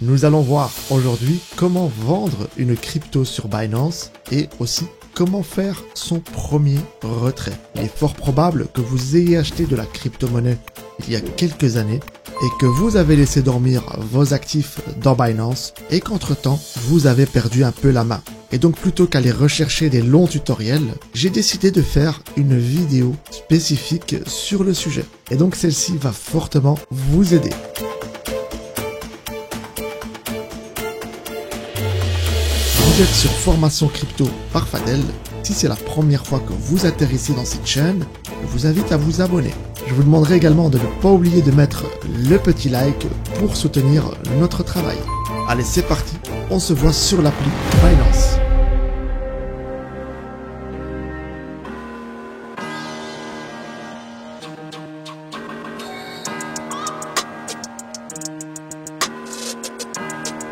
Nous allons voir aujourd'hui comment vendre une crypto sur Binance et aussi comment faire son premier retrait. Il est fort probable que vous ayez acheté de la crypto-monnaie il y a quelques années et que vous avez laissé dormir vos actifs dans Binance et qu'entre-temps, vous avez perdu un peu la main. Et donc plutôt qu'aller rechercher des longs tutoriels, j'ai décidé de faire une vidéo spécifique sur le sujet. Et donc celle-ci va fortement vous aider. Vous êtes sur Formation Crypto par Fadel. Si c'est la première fois que vous atterrissez dans cette chaîne, je vous invite à vous abonner. Je vous demanderai également de ne pas oublier de mettre le petit like pour soutenir notre travail. Allez, c'est parti, on se voit sur l'appli Binance.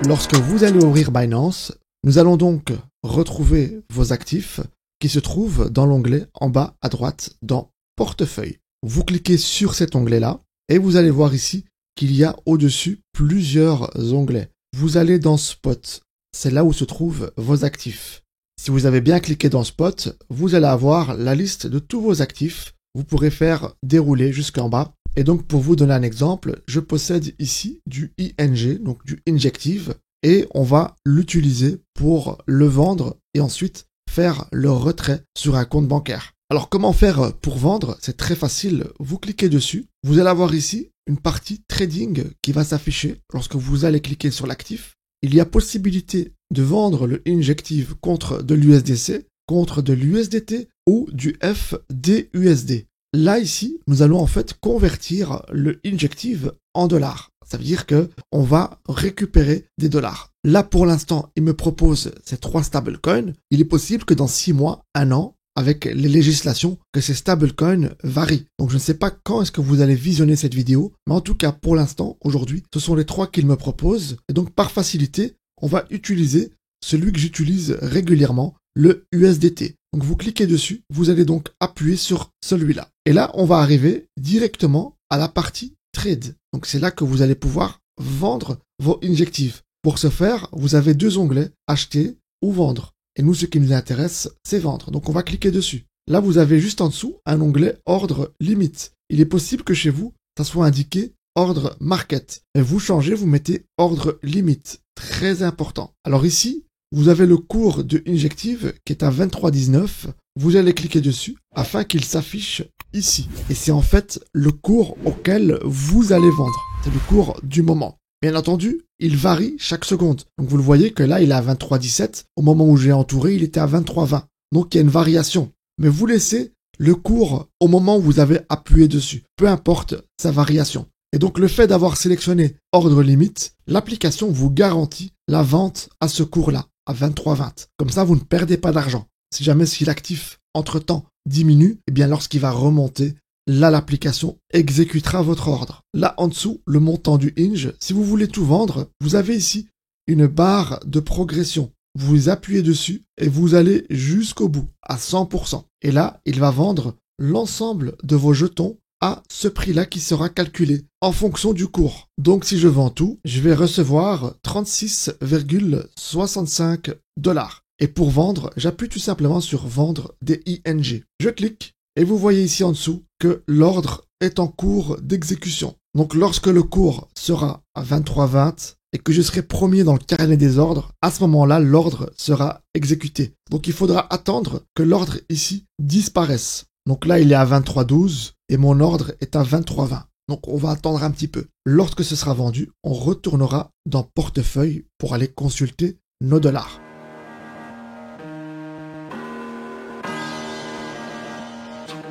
Lorsque vous allez ouvrir Binance, nous allons donc retrouver vos actifs qui se trouvent dans l'onglet en bas à droite dans Portefeuille. Vous cliquez sur cet onglet-là et vous allez voir ici qu'il y a au-dessus plusieurs onglets. Vous allez dans Spot, c'est là où se trouvent vos actifs. Si vous avez bien cliqué dans Spot, vous allez avoir la liste de tous vos actifs. Vous pourrez faire dérouler jusqu'en bas. Et donc pour vous donner un exemple, je possède ici du ING, donc du Injective, et on va l'utiliser pour le vendre et ensuite faire le retrait sur un compte bancaire. Alors comment faire pour vendre? C'est très facile, vous cliquez dessus, vous allez avoir ici une partie trading qui va s'afficher lorsque vous allez cliquer sur l'actif. Il y a possibilité de vendre le Injective contre de l'USDC, contre de l'USDT ou du FDUSD. Là, ici, nous allons en fait convertir le Injective en dollars. Ça veut dire que on va récupérer des dollars. Là, pour l'instant, il me propose ces 3 stablecoins. Il est possible que dans 6 mois, 1 an, avec les législations, que ces stablecoins varient. Donc, je ne sais pas quand est-ce que vous allez visionner cette vidéo, mais en tout cas, pour l'instant, aujourd'hui, ce sont les 3 qu'il me propose. Et donc, par facilité, on va utiliser celui que j'utilise régulièrement, le USDT. Donc, vous cliquez dessus, vous allez donc appuyer sur celui-là. Et là, on va arriver directement à la partie Trade. Donc, c'est là que vous allez pouvoir vendre vos Injectives. Pour ce faire, vous avez 2 onglets, acheter ou vendre. Et nous, ce qui nous intéresse, c'est vendre. Donc, on va cliquer dessus. Là, vous avez juste en dessous un onglet ordre limite. Il est possible que chez vous, ça soit indiqué ordre market. Et vous changez, vous mettez ordre limite. Très important. Alors ici, vous avez le cours de Injective qui est à 23,19. Vous allez cliquer dessus afin qu'il s'affiche ici. Et c'est en fait le cours auquel vous allez vendre. C'est le cours du moment. Bien entendu, il varie chaque seconde. Donc vous le voyez que là, il est à 23,17. Au moment où j'ai entouré, il était à 23,20. Donc il y a une variation. Mais vous laissez le cours au moment où vous avez appuyé dessus. Peu importe sa variation. Et donc le fait d'avoir sélectionné ordre limite, l'application vous garantit la vente à ce cours-là, à 23,20. Comme ça, vous ne perdez pas d'argent. Si jamais si l'actif, entre-temps, diminue, eh bien lorsqu'il va remonter, là, l'application exécutera votre ordre. Là, en dessous, le montant du Inj. Si vous voulez tout vendre, vous avez ici une barre de progression. Vous appuyez dessus et vous allez jusqu'au bout, à 100%. Et là, il va vendre l'ensemble de vos jetons à ce prix-là qui sera calculé en fonction du cours. Donc, si je vends tout, je vais recevoir 36,65 $. Et pour vendre, j'appuie tout simplement sur vendre des ING. Je clique et vous voyez ici en dessous que l'ordre est en cours d'exécution. Donc lorsque le cours sera à 23,20 et que je serai premier dans le carnet des ordres, à ce moment-là, l'ordre sera exécuté. Donc il faudra attendre que l'ordre ici disparaisse. Donc là, il est à 23,12 et mon ordre est à 23,20. Donc on va attendre un petit peu. Lorsque ce sera vendu, on retournera dans Portefeuille pour aller consulter nos dollars.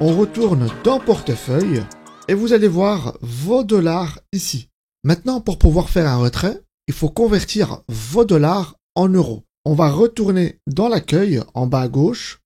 On retourne dans Portefeuille et vous allez voir vos dollars ici. Maintenant, pour pouvoir faire un retrait, il faut convertir vos dollars en euros. On va retourner dans l'accueil en bas à gauche.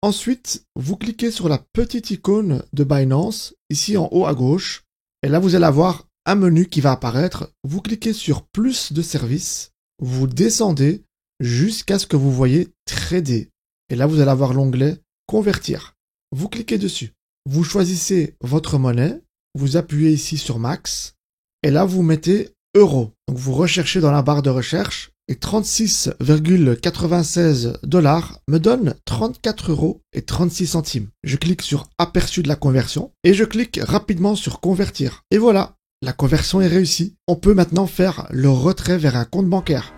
Ensuite, vous cliquez sur la petite icône de Binance ici en haut à gauche. Et là, vous allez avoir un menu qui va apparaître. Vous cliquez sur plus de services. Vous descendez jusqu'à ce que vous voyez trader. Et là, vous allez avoir l'onglet convertir. Vous cliquez dessus. Vous choisissez votre monnaie. Vous appuyez ici sur max. Et là, vous mettez euros. Donc vous recherchez dans la barre de recherche et 36,96 $ me donne 34 euros et 36 centimes. Je clique sur aperçu de la conversion et je clique rapidement sur convertir. Et voilà, la conversion est réussie. On peut maintenant faire le retrait vers un compte bancaire.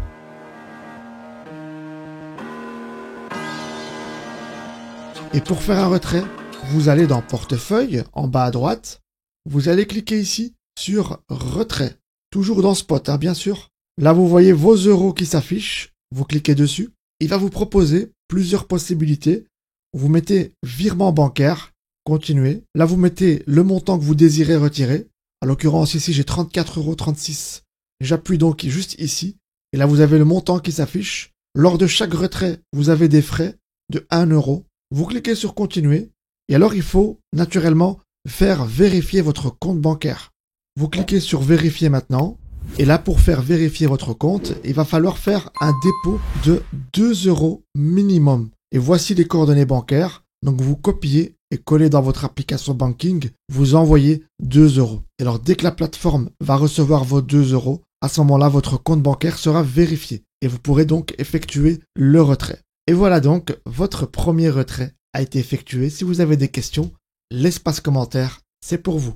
Et pour faire un retrait, vous allez dans portefeuille en bas à droite. Vous allez cliquer ici sur retrait. Toujours dans Spot, bien sûr. Là, vous voyez vos euros qui s'affichent. Vous cliquez dessus. Il va vous proposer plusieurs possibilités. Vous mettez virement bancaire, continuez. Là, vous mettez le montant que vous désirez retirer. En l'occurrence, ici, j'ai 34,36 €. J'appuie donc juste ici. Et là, vous avez le montant qui s'affiche. Lors de chaque retrait, vous avez des frais de 1 €. Vous cliquez sur continuer. Et alors, il faut naturellement faire vérifier votre compte bancaire. Vous cliquez sur vérifier maintenant. Et là, pour faire vérifier votre compte, il va falloir faire un dépôt de 2 € minimum. Et voici les coordonnées bancaires. Donc, vous copiez et collez dans votre application banking. Vous envoyez 2 €. Et alors, dès que la plateforme va recevoir vos 2 €, à ce moment-là, votre compte bancaire sera vérifié. Et vous pourrez donc effectuer le retrait. Et voilà donc, votre premier retrait a été effectué. Si vous avez des questions, l'espace commentaire, c'est pour vous.